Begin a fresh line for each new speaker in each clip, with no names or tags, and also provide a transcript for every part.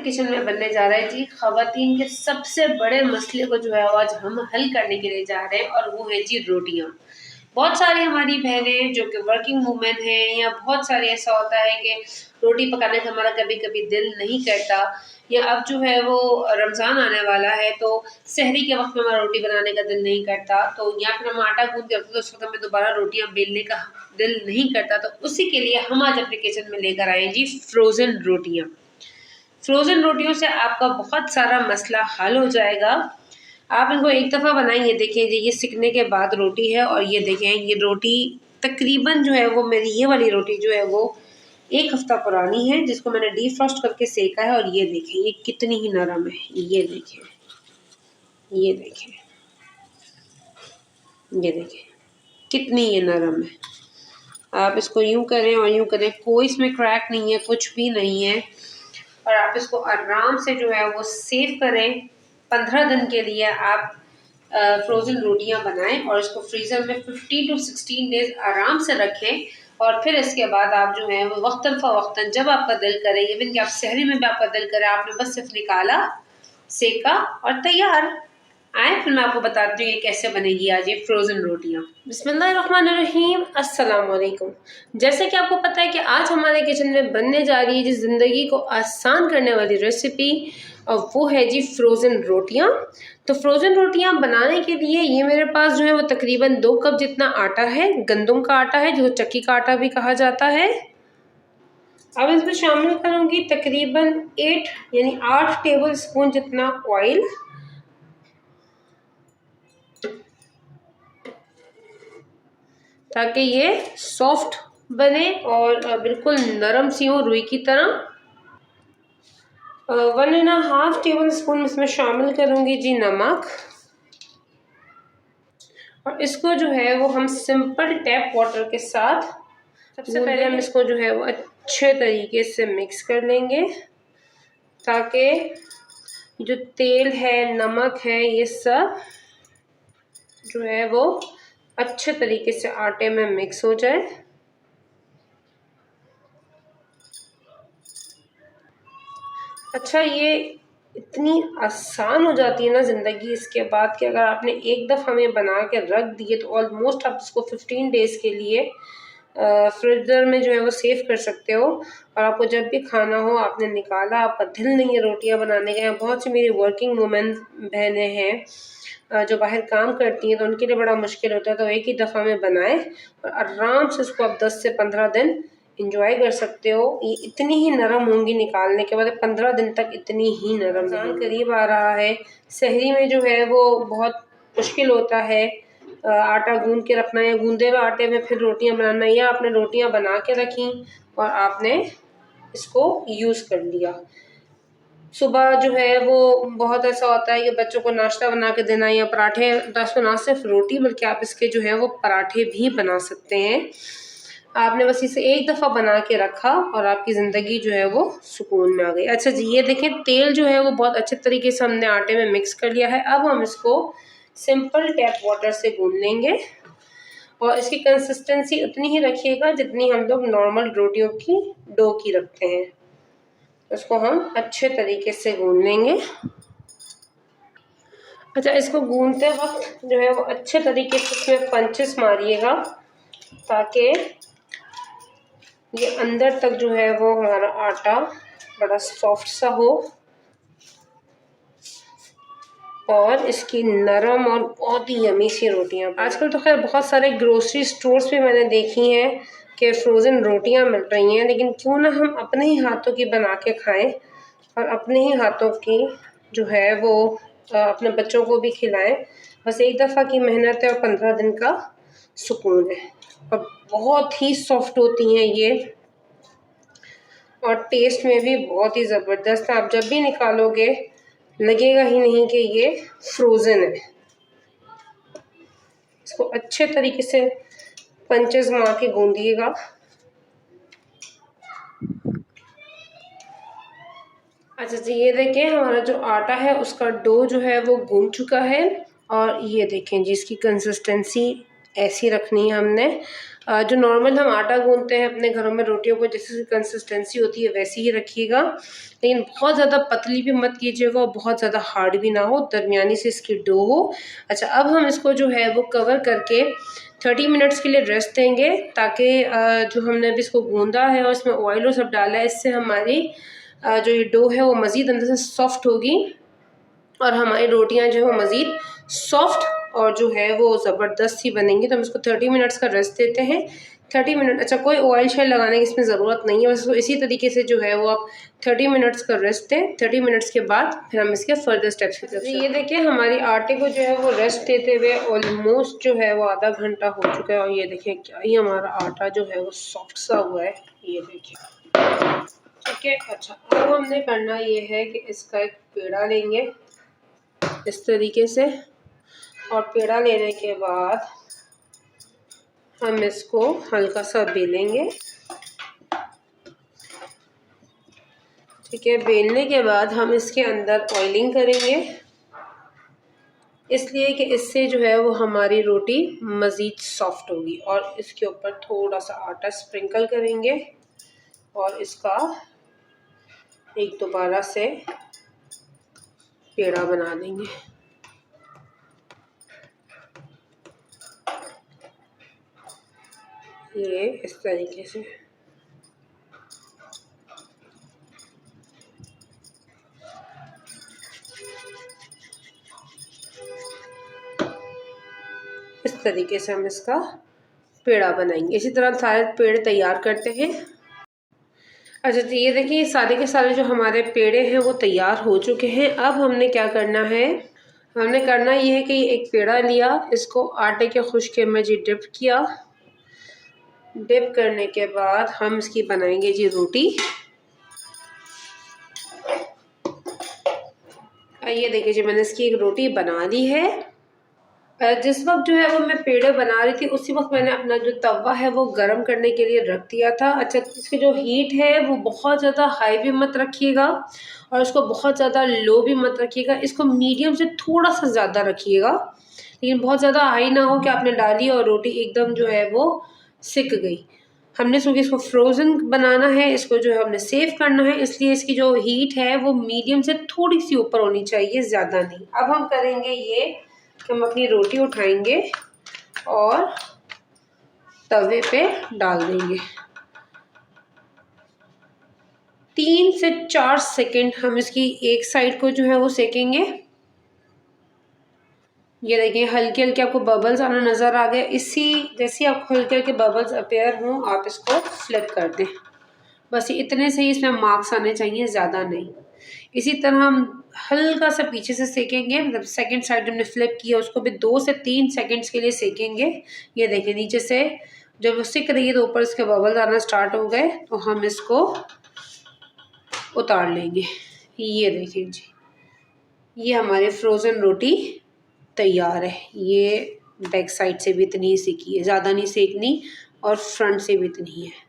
Kitchen में बनने जा रहा है जी ख़वातीन के सबसे बड़े मसले को जो है वो आज हम हल करने के लिए जा रहे हैं, और वो है जी रोटियां। बहुत सारी हमारी बहनें जो कि वर्किंग वूमेन हैं, या बहुत सारे ऐसा होता है कि रोटी पकाने का हमारा कभी कभी दिल नहीं करता, या अब जो है वो रमज़ान आने वाला है तो सहरी के वक्त में हमारा रोटी बनाने का दिल नहीं करता, तो या फिर हम आटा गूंद के रखते तो उस वक्त हमें दोबारा रोटियां बेलने का दिल नहीं करता। तो उसी के लिए हम आज अपने किचन में लेकर आए जी फ्रोज़न रोटियां। फ्रोज़न रोटियों से आपका बहुत सारा मसला हल हो जाएगा। आप इनको एक दफ़ा बनाइए, देखें जी ये सिकने के बाद रोटी है, और ये देखें ये रोटी तकरीबन जो है वो मेरी ये वाली रोटी जो है वो 1 हफ़्ता पुरानी है, जिसको मैंने डीफ्रॉस्ट करके सेका है। और ये देखें ये कितनी ही नरम है, ये देखें, ये देखें, ये देखें कितनी ये नरम है। आप इसको यूँ करें और यूँ करें, कोई इसमें क्रैक नहीं है, कुछ भी नहीं है। और आप इसको आराम से जो है वो सेव करें। 15 दिन के लिए आप फ्रोज़न रोटियां बनाएं और इसको फ्रीज़र में 15 टू 16 डेज़ आराम से रखें। और फिर इसके बाद आप जो है वो वक्तन फ़वक्तन जब आपका दिल करे, इवन कि आप सहरी में भी आपका दिल करे, आपने बस सिर्फ निकाला, सेका और तैयार। आए फिर मैं आपको बताती हूँ ये कैसे बनेगी आज ये फ्रोज़न रोटियाँ। बिस्मिल्लाहिर्रहमानिर्रहीम, अस्सलाम वालेकुम। जैसे कि आपको पता है कि आज हमारे किचन में बनने जा रही है जिस ज़िंदगी को आसान करने वाली रेसिपी, और वो है जी फ्रोज़न रोटियाँ। तो फ्रोज़न रोटियाँ बनाने के लिए ये मेरे पास जो है वो तकरीबन 2 कप जितना आटा है, गंदम का आटा है, जो चक्की का आटा भी कहा जाता है। अब इसमें शामिल करूँगी तकरीबन 8 टेबल स्पून जितना ऑयल, ताकि ये सॉफ्ट बने और बिल्कुल नरम सी हो रुई की तरह। 1.5 टेबल स्पून इसमें शामिल करूँगी जी नमक, और इसको जो है वो हम सिंपल टैप वाटर के साथ सबसे पहले हम इसको जो है वो अच्छे तरीके से मिक्स कर लेंगे, ताकि जो तेल है, नमक है, ये सब जो है वो अच्छे तरीके से आटे में मिक्स हो जाए। अच्छा, ये इतनी आसान हो जाती है ना ज़िंदगी इसके बाद, कि अगर आपने एक दफ़ा में बना के रख दिए तो ऑलमोस्ट आप इसको 15 डेज़ के लिए फ्रीज़र में जो है वो सेव कर सकते हो। और आपको जब भी खाना हो आपने निकाला, आपका दिल नहीं है रोटियां बनाने का। बहुत सी मेरी वर्किंग वुमेन बहनें हैं जो बाहर काम करती हैं, तो उनके लिए बड़ा मुश्किल होता है, तो एक ही दफ़ा में बनाएं और आराम से उसको आप 10 से 15 दिन इंजॉय कर सकते हो। ये इतनी ही नरम होंगी निकालने के बाद, 15 दिन तक इतनी ही नरम। करीब आ रहा है, सहरी में जो है वो बहुत मुश्किल होता है आटा गूंद के रखना, या गूंदे हुए आटे में फिर रोटियां बनाना, या आपने रोटियां बना के रखी और आपने इसको यूज़ कर लिया। सुबह जो है वो बहुत ऐसा होता है कि बच्चों को नाश्ता बना के देना, या पराठे, तो ना सिर्फ रोटी बल्कि आप इसके जो है वो पराठे भी बना सकते हैं। आपने बस इसे एक दफ़ा बना के रखा और आपकी ज़िंदगी जो है वो सुकून में आ गई। अच्छा जी, ये देखें तेल जो है वो बहुत अच्छे तरीके से हमने आटे में मिक्स कर लिया है। अब हम इसको सिंपल टैप वाटर से गूंद लेंगे, और इसकी कंसिस्टेंसी उतनी ही रखिएगा जितनी हम लोग नॉर्मल रोटियों की डो की रखते हैं। इसको हम अच्छे तरीके से गूंद लेंगे। अच्छा, इसको गूंदते वक्त जो है वो अच्छे तरीके से इसमें पंचेस मारिएगा, ताकि ये अंदर तक जो है वो हमारा आटा बड़ा सॉफ्ट सा हो और इसकी नरम और बहुत ही यमी सी रोटियां। आजकल तो खैर बहुत सारे ग्रोसरी स्टोर्स पे मैंने देखी हैं कि फ्रोज़न रोटियां मिल रही हैं, लेकिन क्यों ना हम अपने ही हाथों की बना के खाएं और अपने ही हाथों की जो है वो अपने बच्चों को भी खिलाएं। बस एक दफ़ा की मेहनत है और 15 दिन का सुकून है, और बहुत ही सॉफ्ट होती हैं ये, और टेस्ट में भी बहुत ही ज़बरदस्त है। आप जब भी निकालोगे लगेगा ही नहीं कि ये फ्रोज़न है। इसको अच्छे तरीके से पंचेस मार के गूंदिएगा। अच्छा जी, ये देखें हमारा जो आटा है उसका डो जो है वो गूंद चुका है, और ये देखें जी इसकी कंसिस्टेंसी ऐसी रखनी है हमने। जो नॉर्मल हम आटा गूंथते हैं अपने घरों में रोटियों को, जैसी कंसिस्टेंसी होती है वैसी ही रखिएगा, लेकिन बहुत ज़्यादा पतली भी मत कीजिएगा और बहुत ज़्यादा हार्ड भी ना हो, दरमियानी से इसकी डो हो। अच्छा, अब हम इसको जो है वो कवर करके 30 मिनट्स के लिए रेस्ट देंगे, ताकि जो हमने अभी इसको गूंदा है और इसमें ऑयल और सब डाला है, इससे हमारी जो ये डो है वो मज़ीद अंदर से सॉफ्ट होगी और हमारी रोटियां जो है मज़ीद सॉफ्ट और जो है वो ज़बरदस्त सी बनेंगी। तो हम इसको 30 मिनट्स का रेस्ट देते हैं। 30 मिनट, अच्छा कोई ऑयल शेल लगाने की इसमें ज़रूरत नहीं है, बस इसको इसी तरीके से जो है वो आप 30 मिनट्स का रेस्ट दें। 30 मिनट्स के बाद फिर हम इसके फर्दर स्टेप्स की तरफ। ये देखिए हमारी आटे को जो है वो रेस्ट देते हुए ऑलमोस्ट जो है वो आधा घंटा हो चुका है और ये देखिए क्या ही हमारा आटा जो है वो सॉफ्ट सा हुआ है, ये देखिए। ठीक है, अच्छा अब हमने करना ये है कि इसका एक पेड़ा लेंगे इस तरीके से, और पेड़ा लेने के बाद हम इसको हल्का सा बेलेंगे। ठीक है, बेलने के बाद हम इसके अंदर ऑयलिंग करेंगे, इसलिए कि इससे जो है वो हमारी रोटी मज़ीद सॉफ्ट होगी। और इसके ऊपर थोड़ा सा आटा स्प्रिंकल करेंगे और इसका एक दोबारा से पेड़ा बना देंगे। ये इस तरीके से। इस तरीके से हम इसका पेड़ा बनाएंगे। इसी तरह सारे पेड़ तैयार करते हैं। अच्छा, तो ये देखिए सारे के सारे जो हमारे पेड़े हैं वो तैयार हो चुके हैं। अब हमने क्या करना है, हमने करना ये है कि एक पेड़ा लिया, इसको आटे के खुश्के में जी डिप किया। डिप करने के बाद हम इसकी बनाएंगे जी रोटी। ये देखिए जी मैंने इसकी एक रोटी बना ली है। जिस वक्त जो है वो मैं पेड़े बना रही थी उसी वक्त मैंने अपना जो तवा है वो गर्म करने के लिए रख दिया था। अच्छा, इसकी जो हीट है वो बहुत ज़्यादा हाई भी मत रखिएगा और इसको बहुत ज़्यादा लो भी मत रखिएगा, इसको मीडियम से थोड़ा सा ज़्यादा रखिएगा, लेकिन बहुत ज़्यादा हाई ना हो कि आपने डाली और रोटी एकदम जो है वो सिक गई। हमने क्योंकि इसको फ्रोज़न बनाना है, इसको जो है हमने सेव करना है, इसलिए इसकी जो हीट है वो मीडियम से थोड़ी सी ऊपर होनी चाहिए, ज़्यादा नहीं। अब हम करेंगे ये कि हम अपनी रोटी उठाएंगे और तवे पे डाल देंगे। 3 से 4 सेकंड हम इसकी एक साइड को जो है वो सेकेंगे। ये देखिए हल्के हल्के आपको बबल्स आना नज़र आ गए। इसी जैसे आपको हल्के हल्के बबल्स अपेयर हों आप इसको फ्लिप कर दें, बस इतने से ही इसमें मार्क्स आने चाहिए, ज़्यादा नहीं। इसी तरह हम हल्का सा पीछे से सेकेंगे, मतलब सेकंड साइड हमने फ्लिप किया उसको भी 2 से 3 सेकंड्स के लिए सेकेंगे। ये देखिए नीचे से जब वो सिक रही है तो ऊपर इसके बबल्स आना स्टार्ट हो गए, तो हम इसको उतार लेंगे। ये देखिए जी, ये हमारी फ्रोज़न रोटी तैयार है। ये बैक साइड से भी इतनी ही सेकी है, ज़्यादा नहीं सेकनी, और फ्रंट से भी इतनी ही है।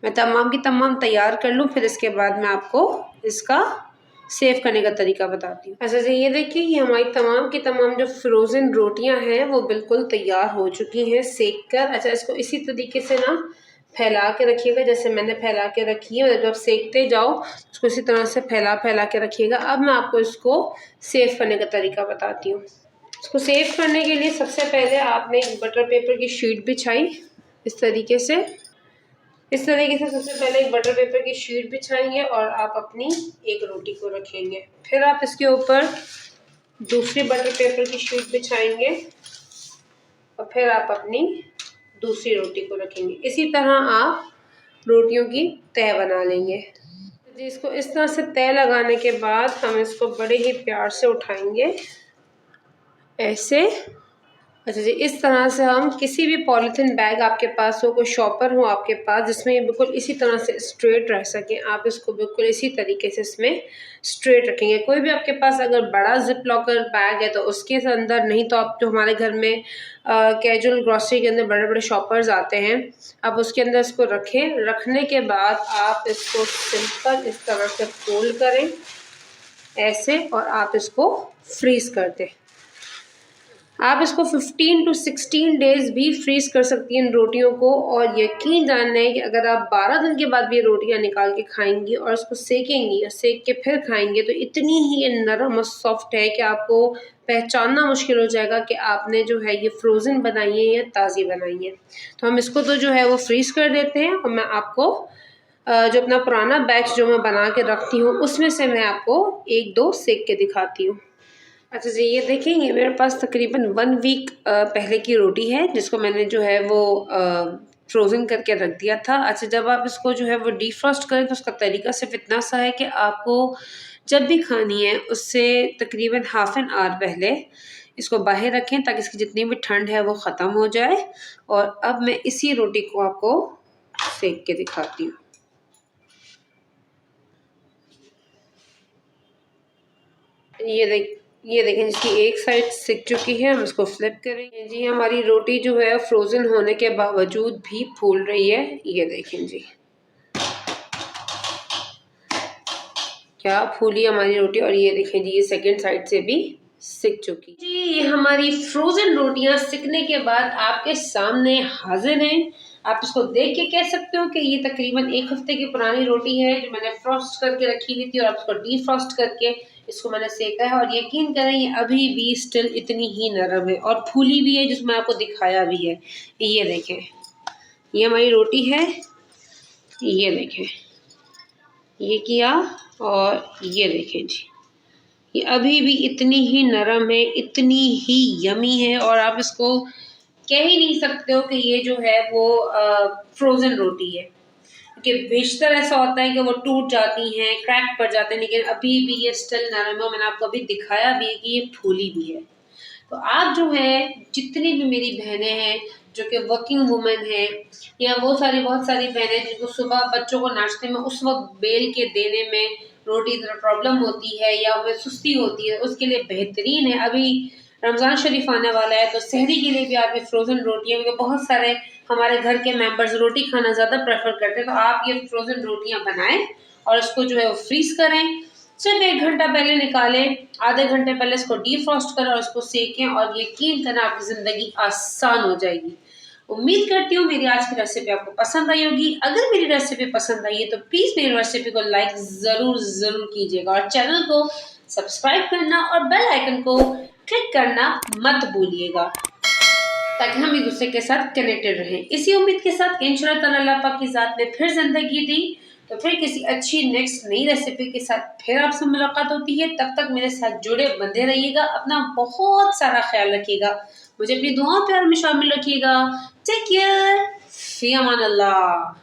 मैं तमाम की तमाम तैयार कर लूँ, फिर इसके बाद मैं आपको इसका सेव करने का तरीका बताती हूँ। अच्छा जी, ये देखिए ये हमारी तमाम की तमाम जो फ्रोज़न रोटियां हैं वो बिल्कुल तैयार हो चुकी हैं सेक कर। अच्छा, इसको इसी तरीके से ना फैला के रखिएगा जैसे मैंने फैला के रखी है। जब सेकते जाओ उसको इसी तरह से फैला फैला के रखिएगा। अब मैं आपको इसको सेव करने का तरीका बताती हूँ। इसको सेव करने के लिए सबसे पहले आपने एक बटर पेपर की शीट बिछाई इस तरीके से। इस तरीके से सबसे पहले एक बटर पेपर की शीट बिछाएंगे और आप अपनी एक रोटी को रखेंगे। फिर आप इसके ऊपर दूसरी बटर पेपर की शीट बिछाएंगे और फिर आप अपनी दूसरी रोटी को रखेंगे। इसी तरह आप रोटियों की तह बना लेंगे। जी, इसको इस तरह से तह लगाने के बाद हम इसको बड़े ही प्यार से उठाएंगे ऐसे। अच्छा जी, इस तरह से हम किसी भी पॉलीथीन बैग आपके पास हो, कोई शॉपर हो आपके पास जिसमें ये बिल्कुल इसी तरह से स्ट्रेट रह सके, आप इसको बिल्कुल इसी तरीके से इसमें स्ट्रेट रखेंगे। कोई भी आपके पास अगर बड़ा जिप लॉकर बैग है तो उसके अंदर, नहीं तो आप जो हमारे घर में कैजुअल ग्रॉसरी के अंदर बड़े बड़े शॉपर्स आते हैं, आप उसके अंदर इसको रखें। रखने के बाद आप इसको सिंपल इस तरह से फोल्ड करें ऐसे और आप इसको फ्रीज कर दें। आप इसको 15 to 16 डेज़ भी फ्रीज़ कर सकती हैं इन रोटियों को, और यकीन जानना है कि अगर आप 12 दिन के बाद भी ये रोटियाँ निकाल के खाएंगी और इसको सेकेंगी और सेक के फिर खाएंगे तो इतनी ही ये नरम और सॉफ्ट है कि आपको पहचानना मुश्किल हो जाएगा कि आपने जो है ये फ्रोज़न बनाई है या ताज़ी बनाई है। तो हम इसको तो जो है वो फ्रीज़ कर देते हैं, और मैं आपको जो अपना पुराना बैच जो मैं बना के रखती हूँ उसमें से मैं आपको 1-2 सेक के दिखाती हूँ। अच्छा जी, ये देखेंगे मेरे पास तकरीबन 1 वीक पहले की रोटी है जिसको मैंने जो है वो फ्रोज़न करके रख दिया था। अच्छा, जब आप इसको जो है वो डीफ्रॉस्ट करें तो उसका तरीका सिर्फ इतना सा है कि आपको जब भी खानी है उससे तकरीबन हाफ़ एन आवर पहले इसको बाहर रखें ताकि इसकी जितनी भी ठंड है वो ख़त्म हो जाए। और अब मैं इसी रोटी को आपको सेक के दिखाती हूँ। ये देखें जिसकी एक साइड सिक चुकी है, हम इसको फ्लिप करेंगे जी। हमारी रोटी जो है फ्रोज़न होने के बावजूद भी फूल रही है। ये देखें जी क्या फूली हमारी रोटी, और ये देखें जी ये सेकंड साइड से भी सिक चुकी जी। ये हमारी फ्रोज़न रोटियां सिकने के बाद आपके सामने हाजिर हैं। आप इसको देख के कह सकते हो कि ये तकरीबन 1 हफ्ते की पुरानी रोटी है जो मैंने फ्रोस्ट करके रखी हुई थी, और आप इसको डीफ्रॉस्ट करके इसको मैंने सेका है। और यकीन करें ये अभी भी स्टिल इतनी ही नरम है और फूली भी है, जिसमें आपको दिखाया भी है। ये देखें ये हमारी रोटी है, ये देखें ये किया, और ये देखें जी ये अभी भी इतनी ही नरम है, इतनी ही यमी है, और आप इसको कह ही नहीं सकते हो कि ये जो है वो फ्रोज़न रोटी है। क्योंकि बेशतर ऐसा होता है कि वो टूट जाती हैं, क्रैक पड़ जाते हैं, लेकिन अभी भी ये स्टिल नरम है। मैंने आपको अभी दिखाया भी है कि ये फूली भी है। तो आप जो है जितनी भी मेरी बहनें हैं जो कि वर्किंग वुमेन हैं, या वो बहुत सारी बहनें जिनको सुबह बच्चों को नाश्ते में उस वक्त बेल के देने में रोटी प्रॉब्लम होती है या उन्हें सुस्ती होती है, उसके लिए बेहतरीन है। अभी रमज़ान शरीफ आने वाला है तो सहरी के लिए भी आप ये फ्रोज़न रोटियाँ, क्योंकि बहुत सारे हमारे घर के मेंबर्स रोटी खाना ज़्यादा प्रेफर करते हैं, तो आप ये फ्रोज़न रोटियाँ बनाएं और इसको जो है वो फ्रीज़ करें। सिर्फ 1 घंटा पहले निकालें, आधे घंटे पहले इसको डीफ्रॉस्ट करें और इसको सेकें, और यकीन करें आपकी ज़िंदगी आसान हो जाएगी। उम्मीद करती हूँ मेरी आज की रेसिपी आपको पसंद आई होगी। अगर मेरी रेसिपी पसंद आई है तो प्लीज़ मेरी रेसिपी को लाइक ज़रूर कीजिएगा, और चैनल को सब्सक्राइब करना और बेल आइकन को क्लिक करना मत भूलिएगा, ताकि हम एक दूसरे के साथ कनेक्टेड रहें। इसी उम्मीद के साथ कि इंशाअल्लाह ताला अल्लाह पाक की ज़ात ने फिर ज़िंदगी दी तो फिर किसी अच्छी नेक्स्ट नई रेसिपी के साथ फिर आपसे मुलाकात होती है। तब तक मेरे साथ जुड़े बंधे रहिएगा, अपना बहुत सारा ख्याल रखिएगा, मुझे अपनी दुआओं प्यार में शामिल रखिएगा। टेक केयर, फी अमान अल्लाह।